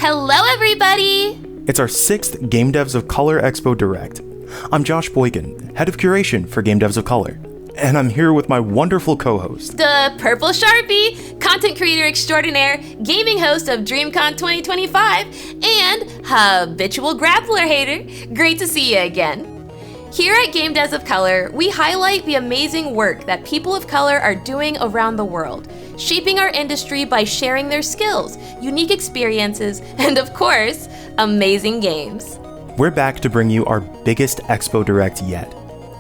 Hello, everybody! It's our 6th Game Devs of Color Expo Direct. I'm Josh Boykin, head of curation for Game Devs of Color, and I'm here with my wonderful co-host, the Purple Sharpie, content creator extraordinaire, gaming host of DreamCon 2025, and habitual grappler hater. Great to see you again. Here at Game Devs of Color, we highlight the amazing work that people of color are doing around the world, shaping our industry by sharing their skills, unique experiences, and of course, amazing games. We're back to bring you our biggest Expo Direct yet.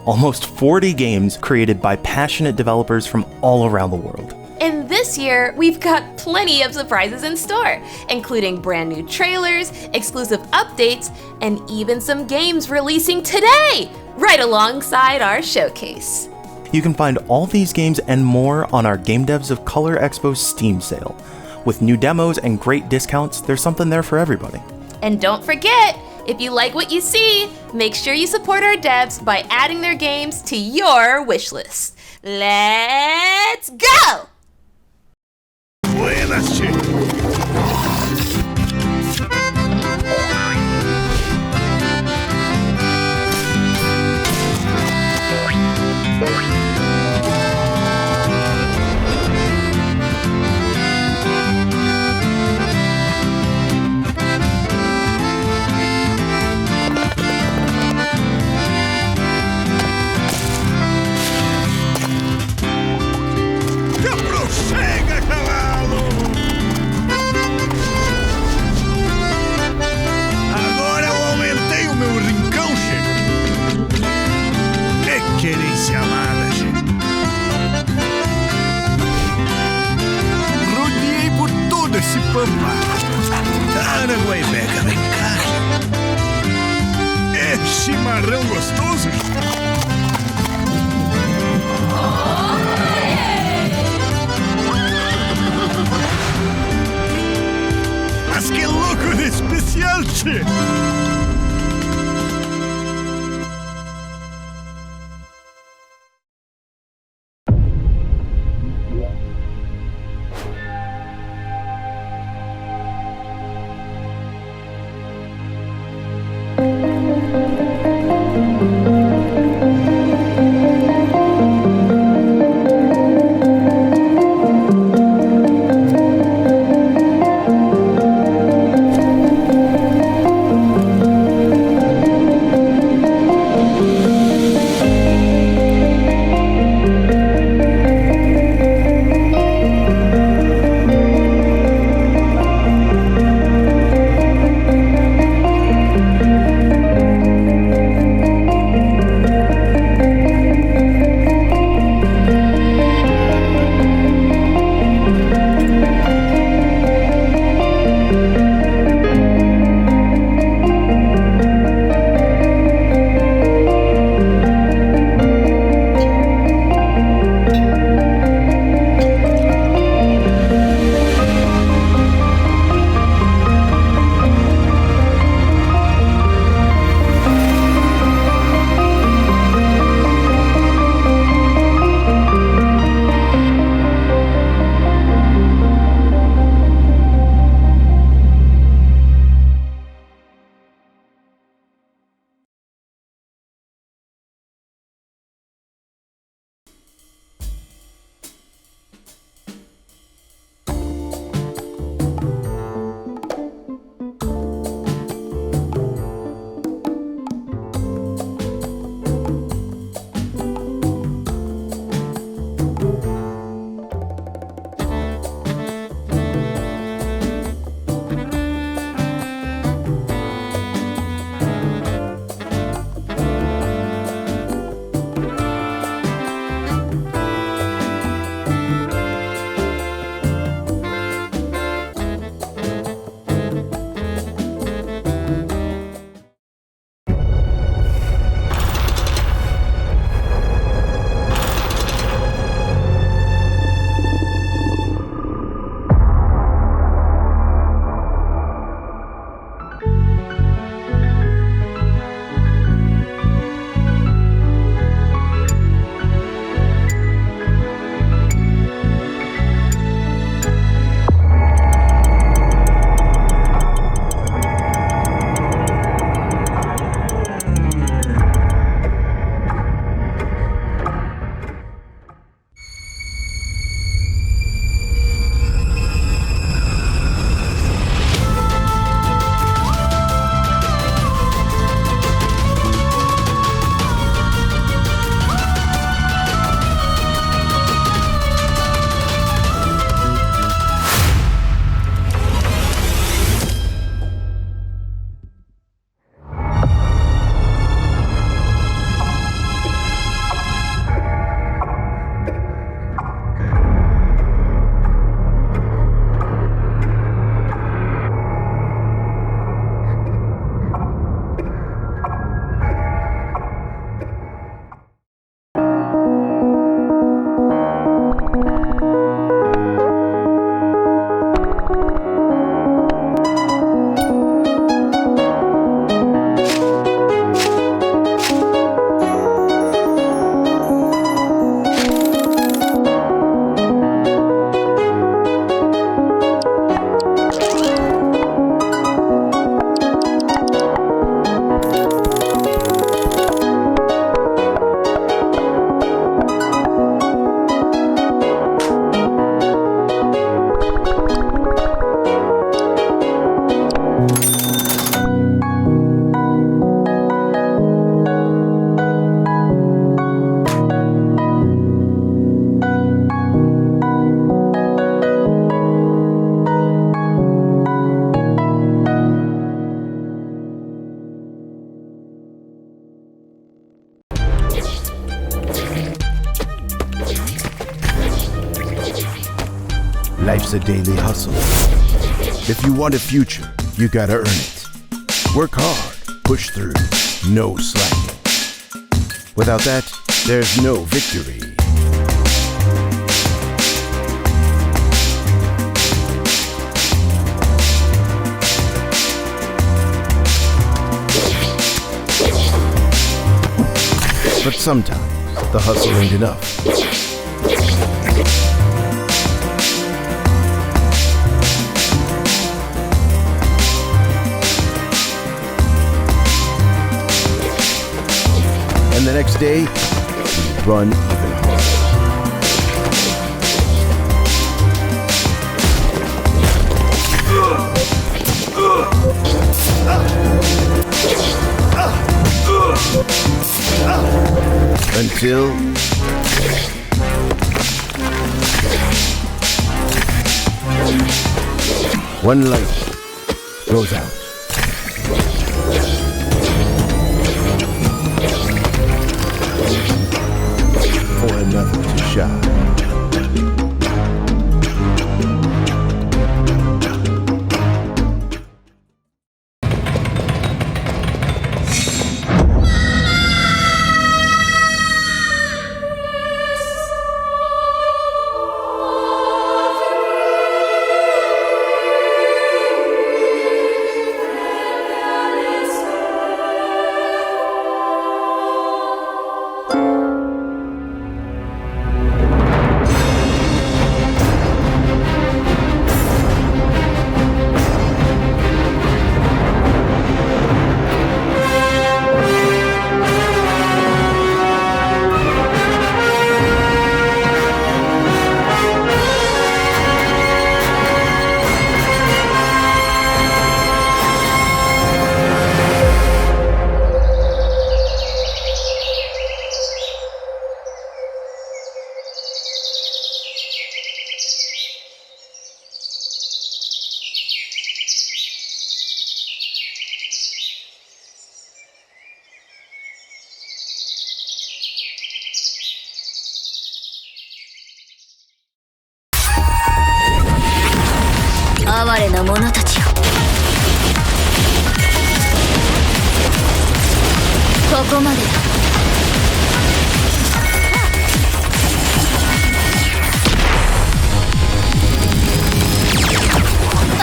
Almost 40 games created by passionate developers from all around the world. And this year, we've got plenty of surprises in store, including brand new trailers, exclusive updates, and even some games releasing today, right alongside our showcase. You can find all these games and more on our Game Devs of Color Expo Steam sale. With new demos and great discounts, there's something there for everybody. And don't forget, if you like what you see, make sure you support our devs by adding their games to your wishlist. Let's go! Buenas, Chega, cavalo! Agora eu aumentei o meu rincão, che. Que querência amada, che. Rodeei por todo esse pampa. Araguaibeca, vem cá, che. É chimarrão gostoso, che. Mas que louco de especial, che! Life's a daily hustle. If you want a future, you gotta earn it. Work hard, push through, no slacking. Without that, there's no victory. But sometimes, the hustle ain't enough. And the next day, we run even harder. Until one light goes out. For another to shine.哀れな者たちよ、ここまでだ。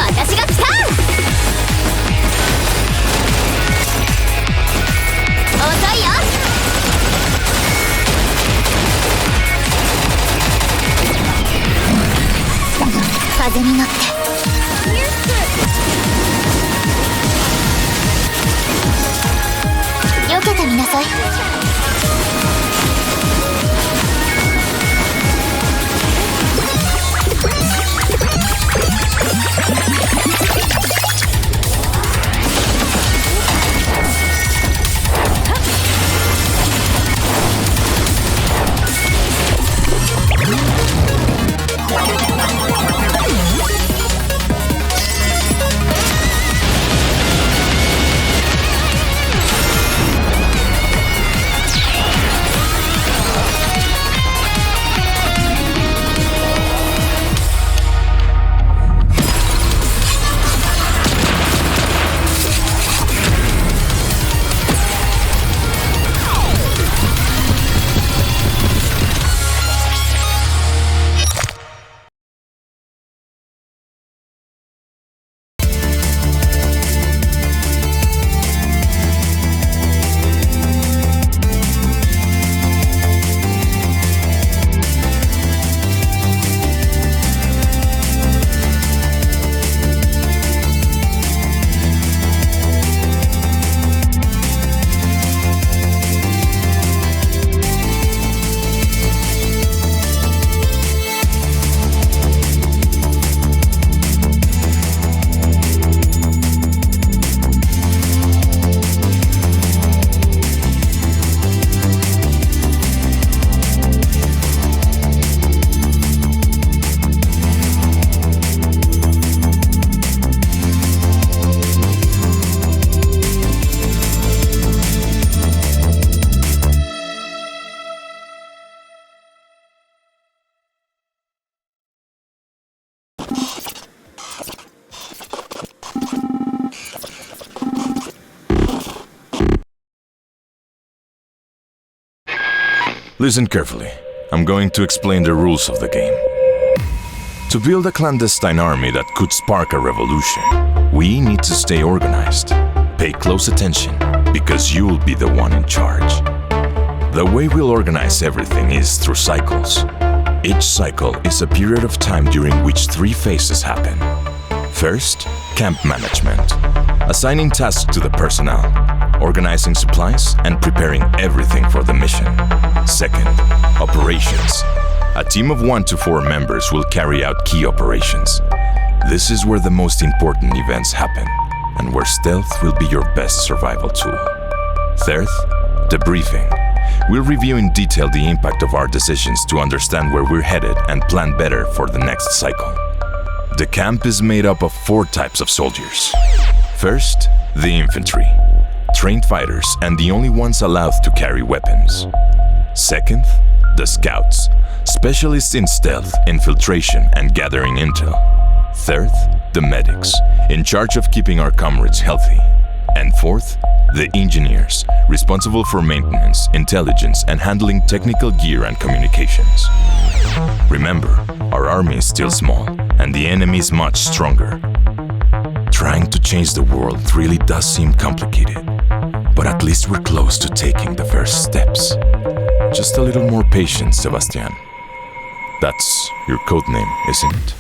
私が来た。遅いよ。風に乗って避けてみなさい。Listen carefully. I'm going to explain the rules of the game. To build a clandestine army that could spark a revolution, we need to stay organized. Pay close attention, because you'll be the one in charge. The way we'll organize everything is through cycles. Each cycle is a period of time during which 3 phases happen. First, camp management, assigning tasks to the personnel, organizing supplies, and preparing everything for the mission. Second, operations. A team of 1 to 4 members will carry out key operations. This is where the most important events happen, and where stealth will be your best survival tool. Third, debriefing. We'll review in detail the impact of our decisions to understand where we're headed and plan better for the next cycle. The camp is made up of 4 types of soldiers. First, the infantry, trained fighters and the only ones allowed to carry weapons. Second, the scouts, specialists in stealth, infiltration, and gathering intel. Third, the medics, in charge of keeping our comrades healthy. And fourth, the engineers, responsible for maintenance, intelligence, and handling technical gear and communications. Remember, our army is still small, and the enemy is much stronger. Trying to change the world really does seem complicated, but at least we're close to taking the first steps. Just a little more patience, Sebastian. That's your codename, isn't it?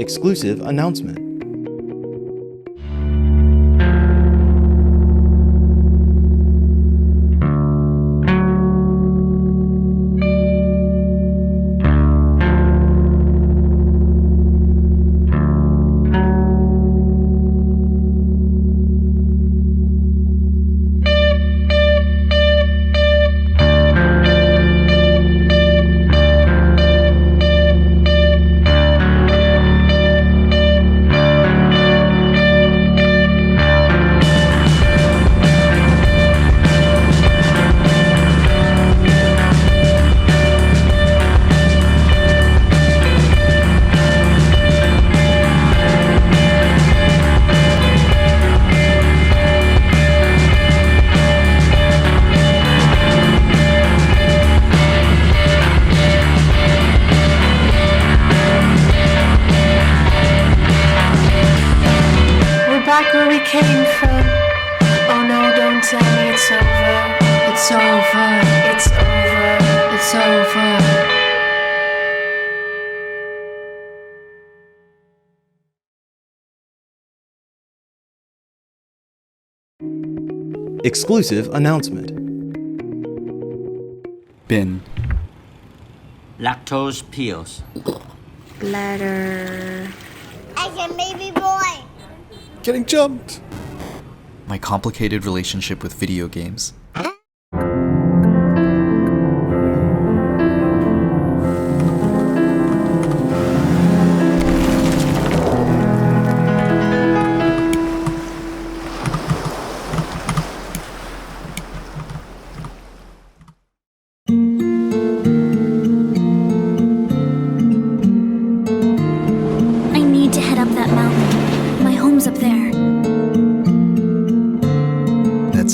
Exclusive announcement. Exclusive announcement. Bin. Lactose pills. Letter. As a baby boy. Getting jumped. My complicated relationship with video games.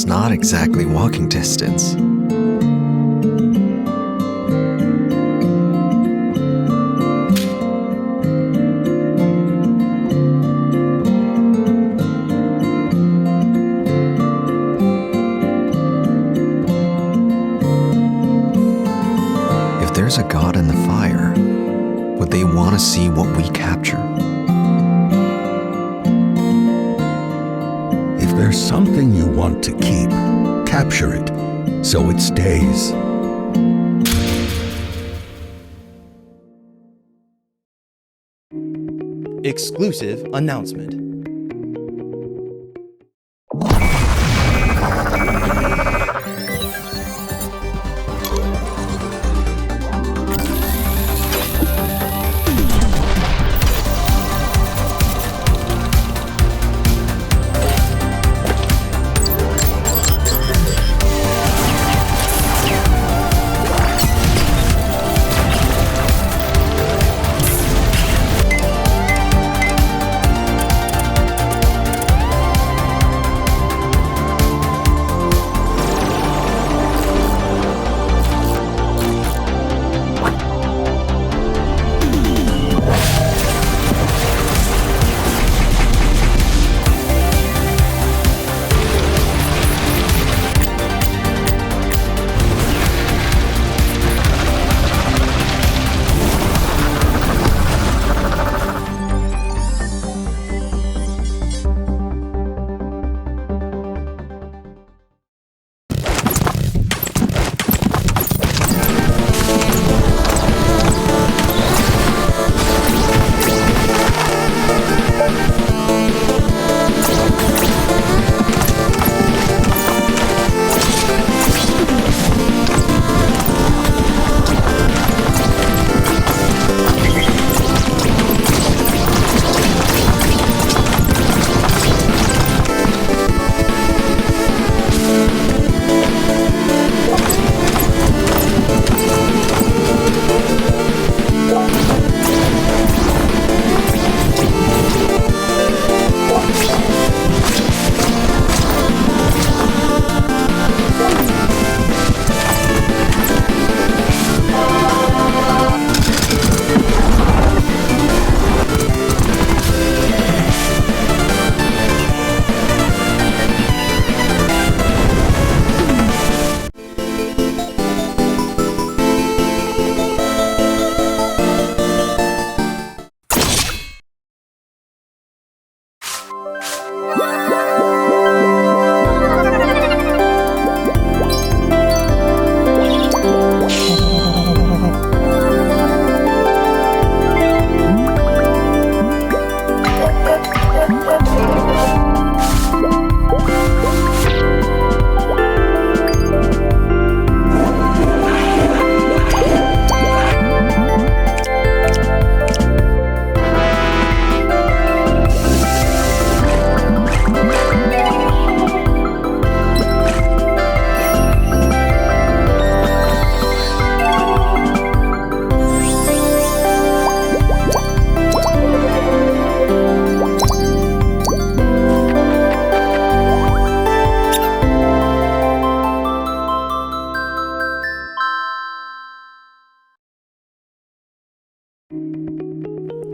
Not exactly walking distance. If there's a god in the fire, would they want to see what we capture? There's something you want to keep. Capture it, so it stays. Exclusive announcement.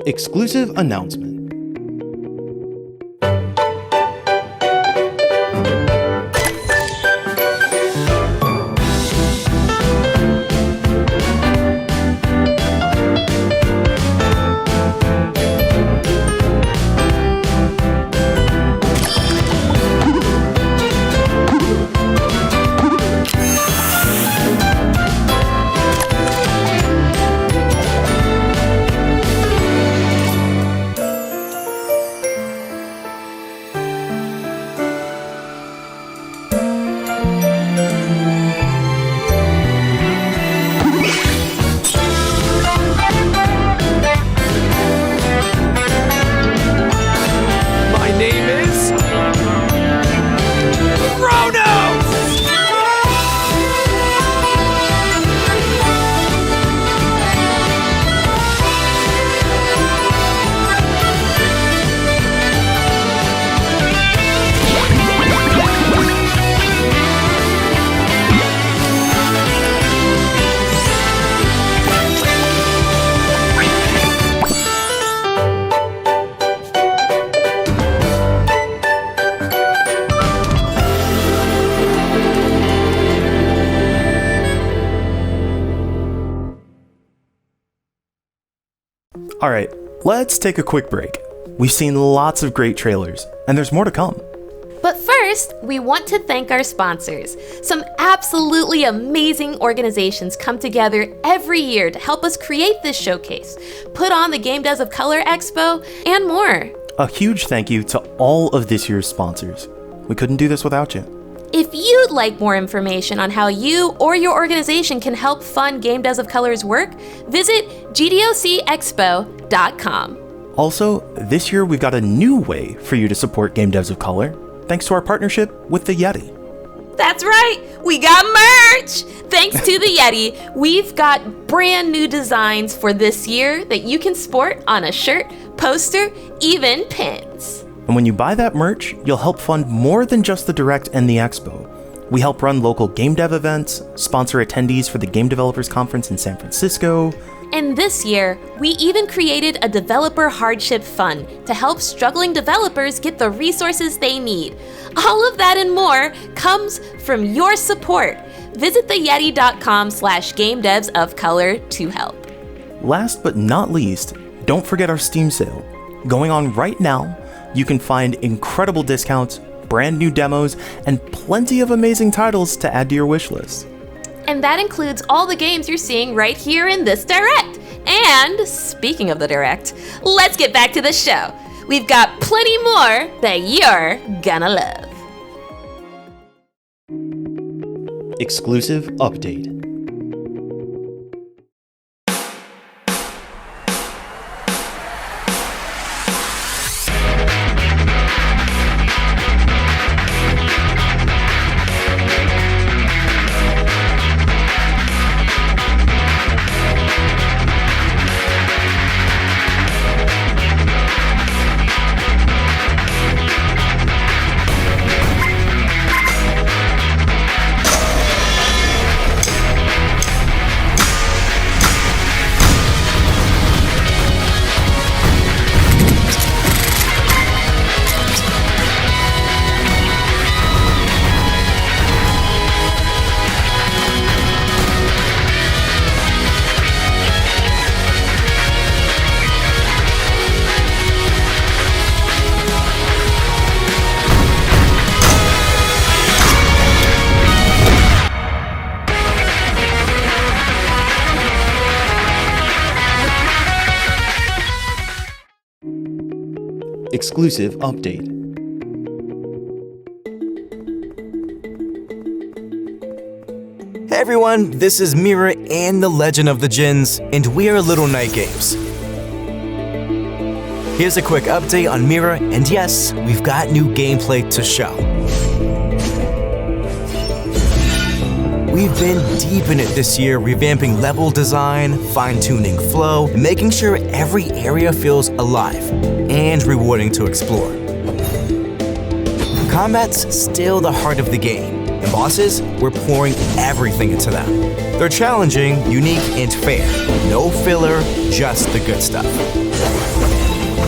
Exclusive announcement. Alright, let's take a quick break. We've seen lots of great trailers, and there's more to come. But first, we want to thank our sponsors. Some absolutely amazing organizations come together every year to help us create this showcase, put on the Game Devs of Color Expo, and more. A huge thank you to all of this year's sponsors. We couldn't do this without you. If you'd like more information on how you or your organization can help fund Game Devs of Color's work, visit GDoCExpo.com. Also, this year we've got a new way for you to support Game Devs of Color, thanks to our partnership with the Yeti. That's right, we got merch! Thanks to the Yeti, we've got brand new designs for this year that you can sport on a shirt, poster, even pins. And when you buy that merch, you'll help fund more than just the Direct and the Expo. We help run local game dev events, sponsor attendees for the Game Developers Conference in San Francisco. And this year, we even created a developer hardship fund to help struggling developers get the resources they need. All of that and more comes from your support. Visit theyeti.com/gamedevsofcolor to help. Last but not least, don't forget our Steam sale. Going on right now, you can find incredible discounts, brand new demos, and plenty of amazing titles to add to your wish list. And that includes all the games you're seeing right here in this Direct. And speaking of the Direct, let's get back to the show. We've got plenty more that you're gonna love. Exclusive update. Exclusive update. Hey everyone, this is Mira and the Legend of the Djinns, and we are Little Night Games. Here's a quick update on Mira, and yes, we've got new gameplay to show. We've been deep in it this year, revamping level design, fine-tuning flow, and making sure every area feels alive and rewarding to explore. Combat's still the heart of the game, and bosses, we're pouring everything into them. They're challenging, unique, and fair. No filler, just the good stuff.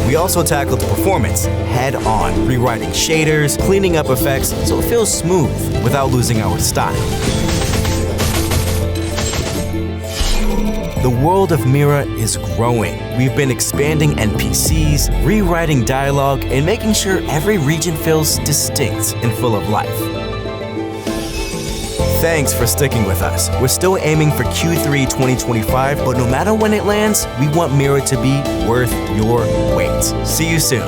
We also tackled performance head on, rewriting shaders, cleaning up effects so it feels smooth without losing our style. The world of Mira is growing. We've been expanding NPCs, rewriting dialogue, and making sure every region feels distinct and full of life. Thanks for sticking with us. We're still aiming for Q3 2025, but no matter when it lands, we want Mira to be worth your wait. See you soon.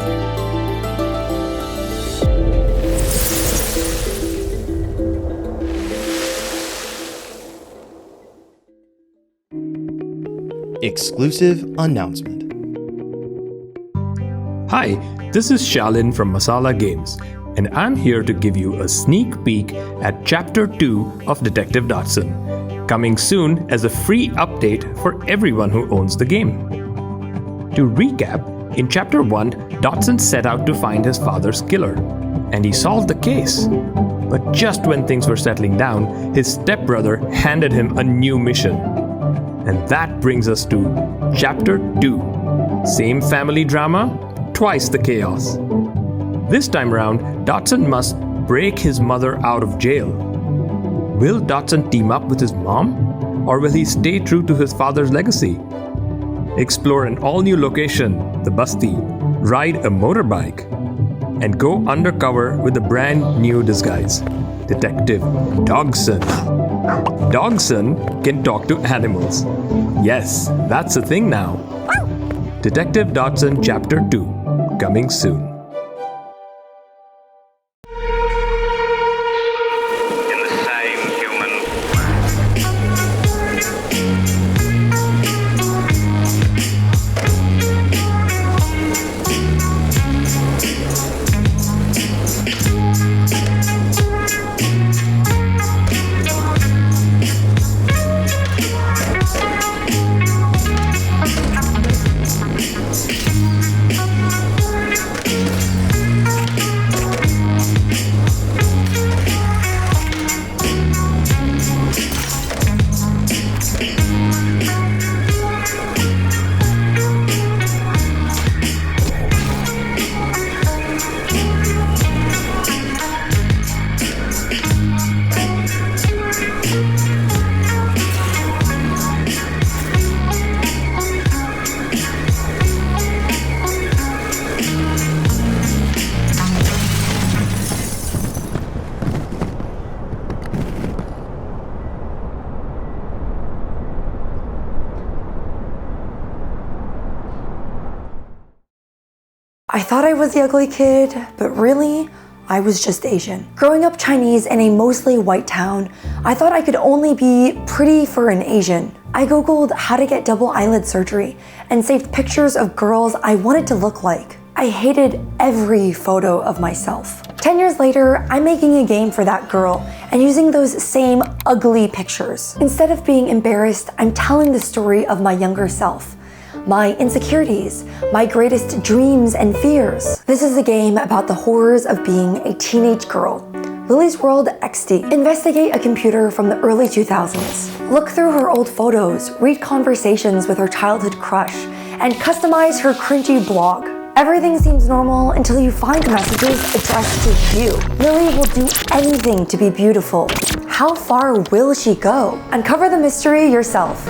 Exclusive announcement. Hi, this is Shalin from Masala Games, and I'm here to give you a sneak peek at Chapter 2 of Detective Dodson, coming soon as a free update for everyone who owns the game. To recap, in Chapter 1, Dodson set out to find his father's killer, and he solved the case. But just when things were settling down, his stepbrother handed him a new mission. And that brings us to Chapter 2. Same family drama, twice the chaos. This time round, Dodson must break his mother out of jail. Will Dodson team up with his mom? Or will he stay true to his father's legacy? Explore an all-new location, the Basti, ride a motorbike, and go undercover with a brand new disguise, Detective Dogson. Dogson can talk to animals. Yes, that's a thing now. Detective Dodson Chapter 2, coming soon. I thought I was the ugly kid, but really, I was just Asian. Growing up Chinese in a mostly white town, I thought I could only be pretty for an Asian. I googled how to get double eyelid surgery and saved pictures of girls I wanted to look like. I hated every photo of myself. 10 years later, I'm making a game for that girl and using those same ugly pictures. Instead of being embarrassed, I'm telling the story of my younger self, my insecurities, my greatest dreams and fears. This is a game about the horrors of being a teenage girl. Lily's World XD. Investigate a computer from the early 2000s. Look through her old photos, read conversations with her childhood crush, and customize her cringy blog. Everything seems normal until you find messages addressed to you. Lily will do anything to be beautiful. How far will she go? Uncover the mystery yourself.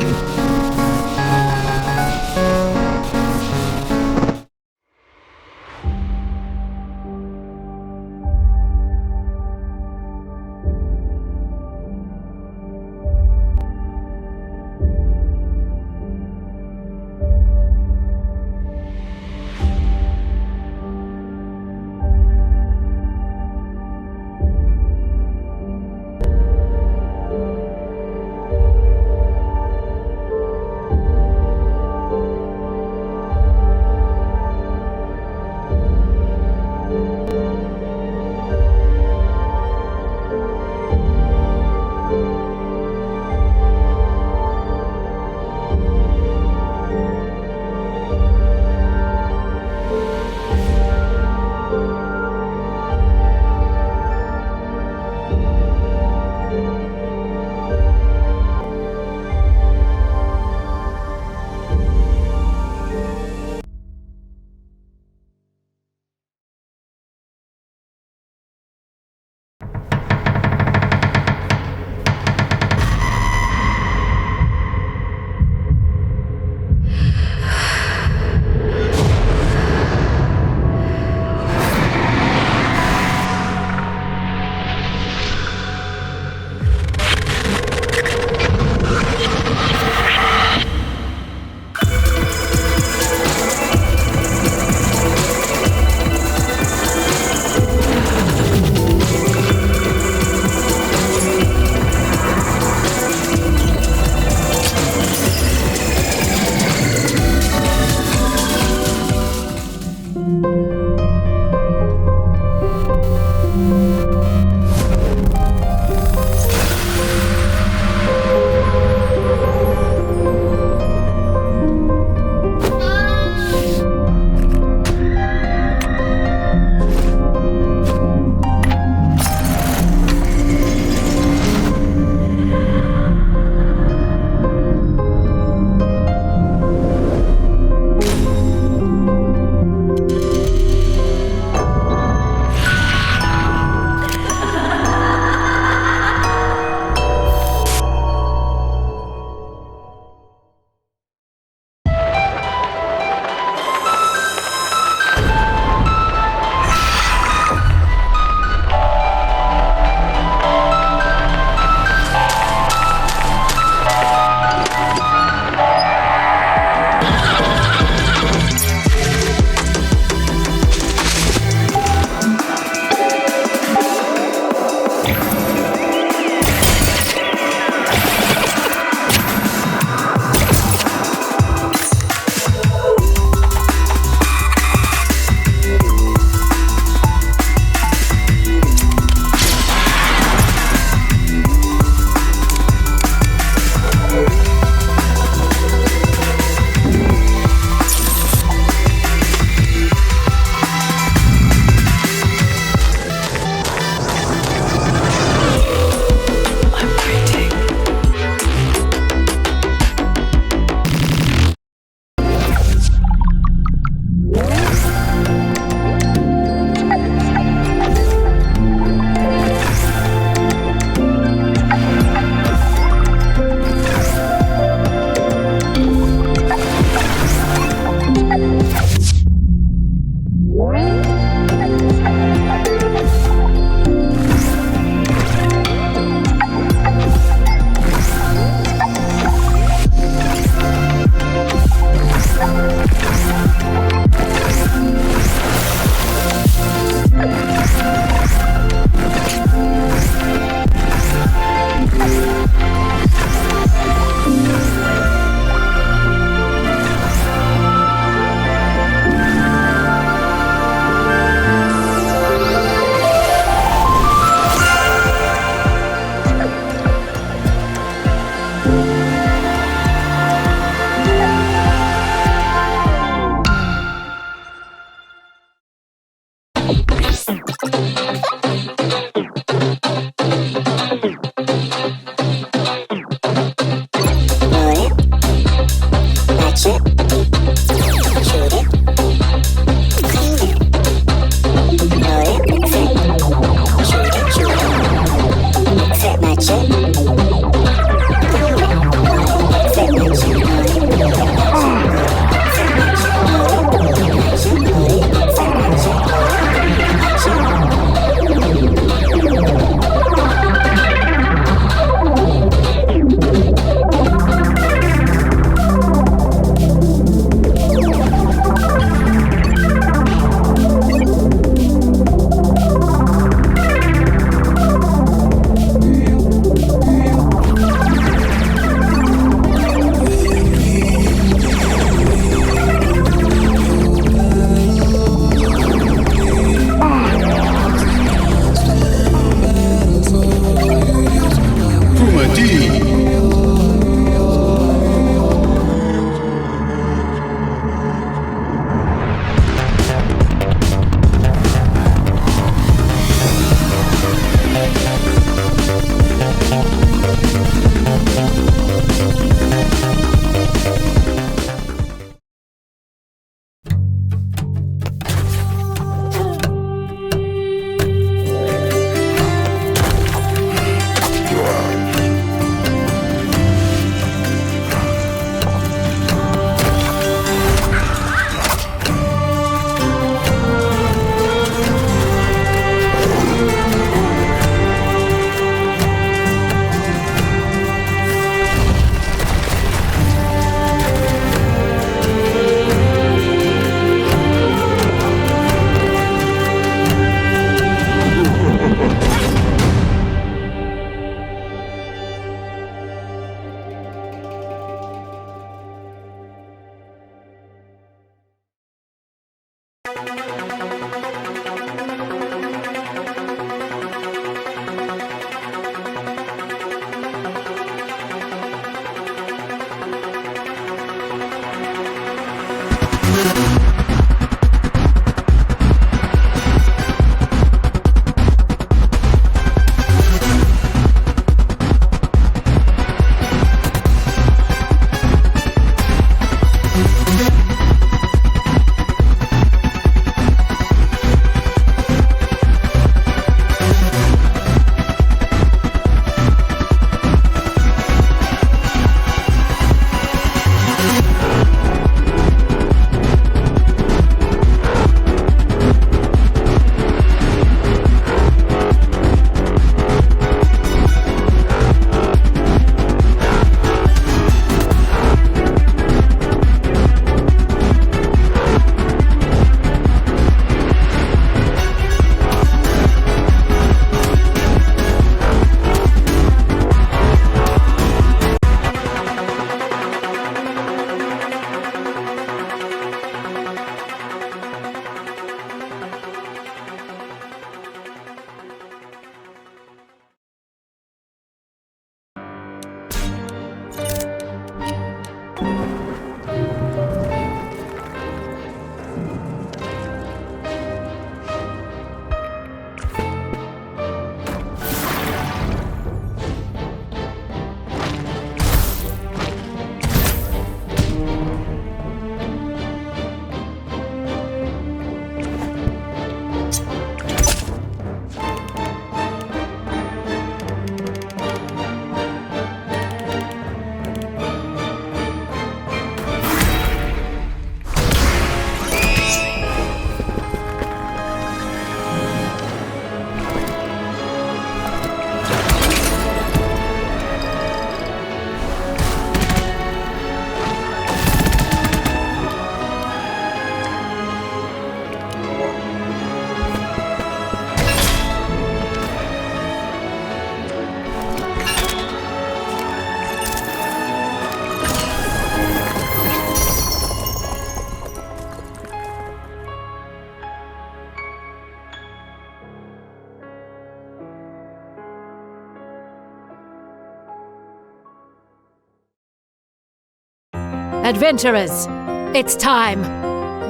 Adventurers, it's time.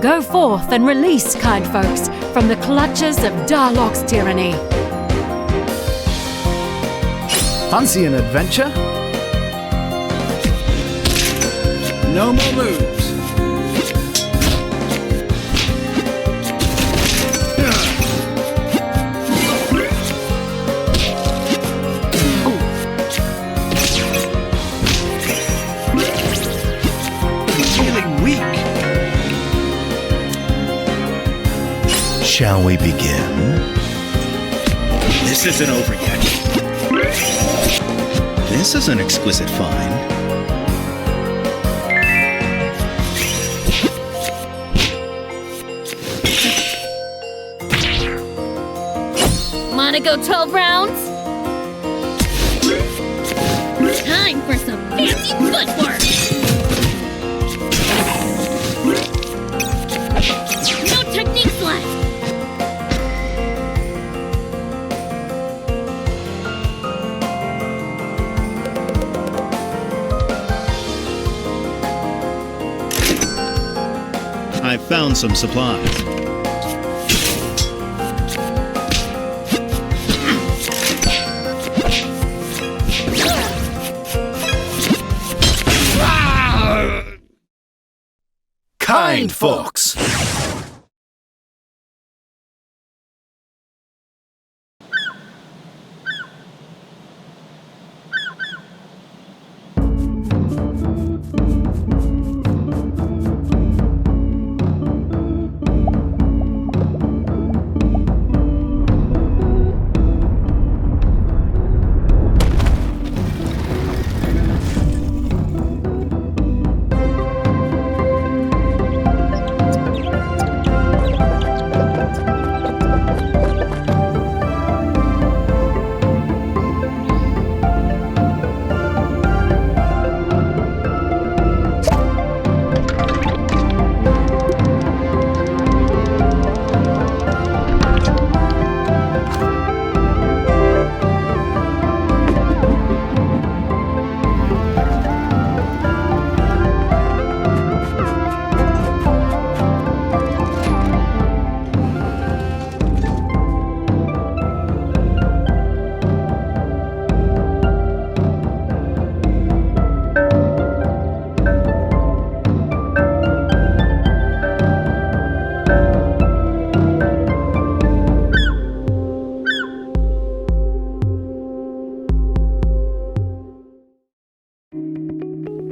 Go forth and release kind folks from the clutches of Darlock's tyranny. Fancy an adventure? No more moves. Shall we begin? This isn't over yet. This is an exquisite find. Wanna go 12 rounds? Time for some fancy footwork! No techniques left! I found some supplies. Kind folks.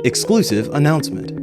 Exclusive announcement.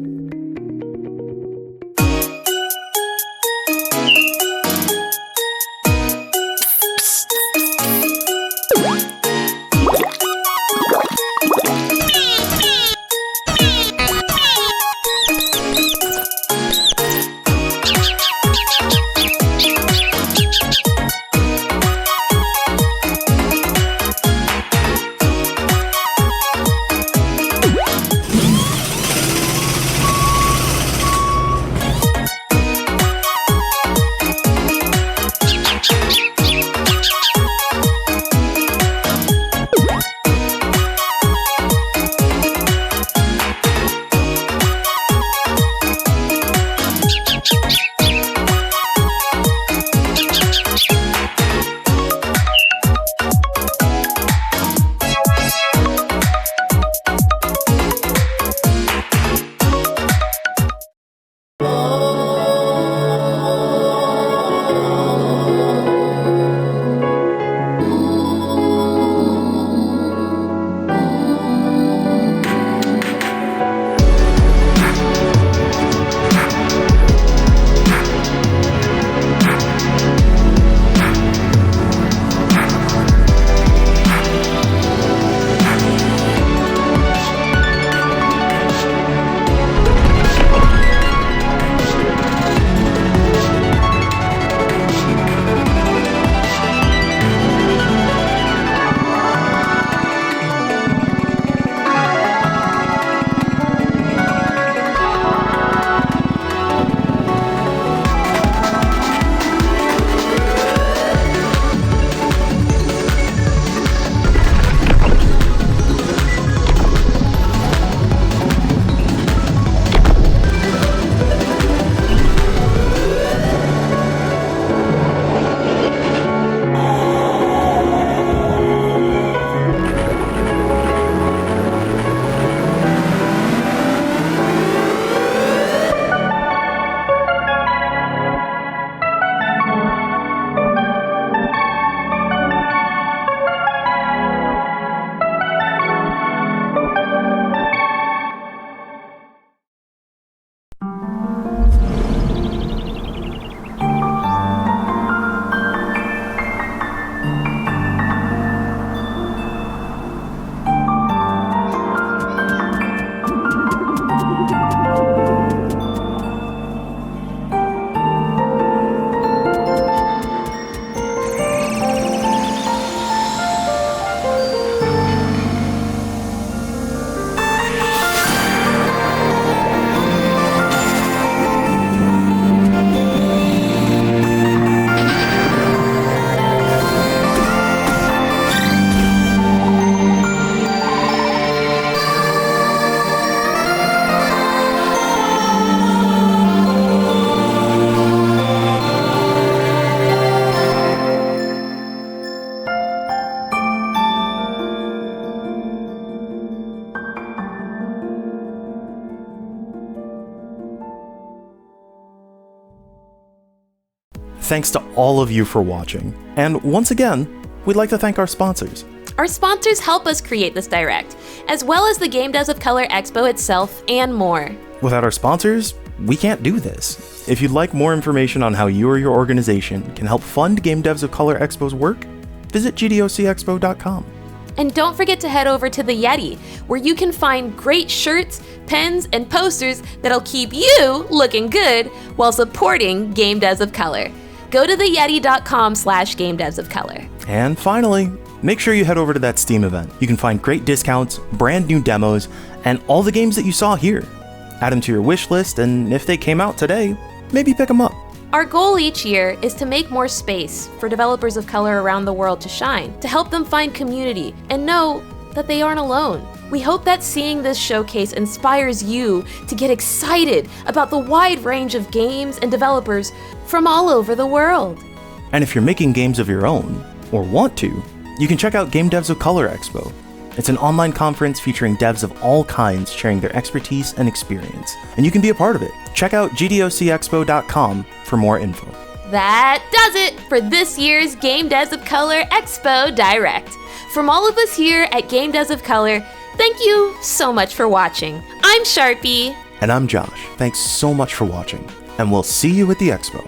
Thanks to all of you for watching. And once again, we'd like to thank our sponsors. Our sponsors help us create this Direct, as well as the Game Devs of Color Expo itself and more. Without our sponsors, we can't do this. If you'd like more information on how you or your organization can help fund Game Devs of Color Expo's work, visit GDoCExpo.com. And don't forget to head over to the Yeti, where you can find great shirts, pens, and posters that'll keep you looking good while supporting Game Devs of Color. Go to theyeti.com/Game Devs of Color. And finally, make sure you head over to that Steam event. You can find great discounts, brand new demos, and all the games that you saw here. Add them to your wish list, and if they came out today, maybe pick them up. Our goal each year is to make more space for developers of color around the world to shine, to help them find community and know that they aren't alone. We hope that seeing this showcase inspires you to get excited about the wide range of games and developers from all over the world. And if you're making games of your own, or want to, you can check out Game Devs of Color Expo. It's an online conference featuring devs of all kinds sharing their expertise and experience, and you can be a part of it. Check out GDoCExpo.com for more info. That does it for this year's Game Devs of Color Expo Direct. From all of us here at Game Devs of Color, thank you so much for watching. I'm Sharpie. And I'm Josh. Thanks so much for watching, and we'll see you at the expo.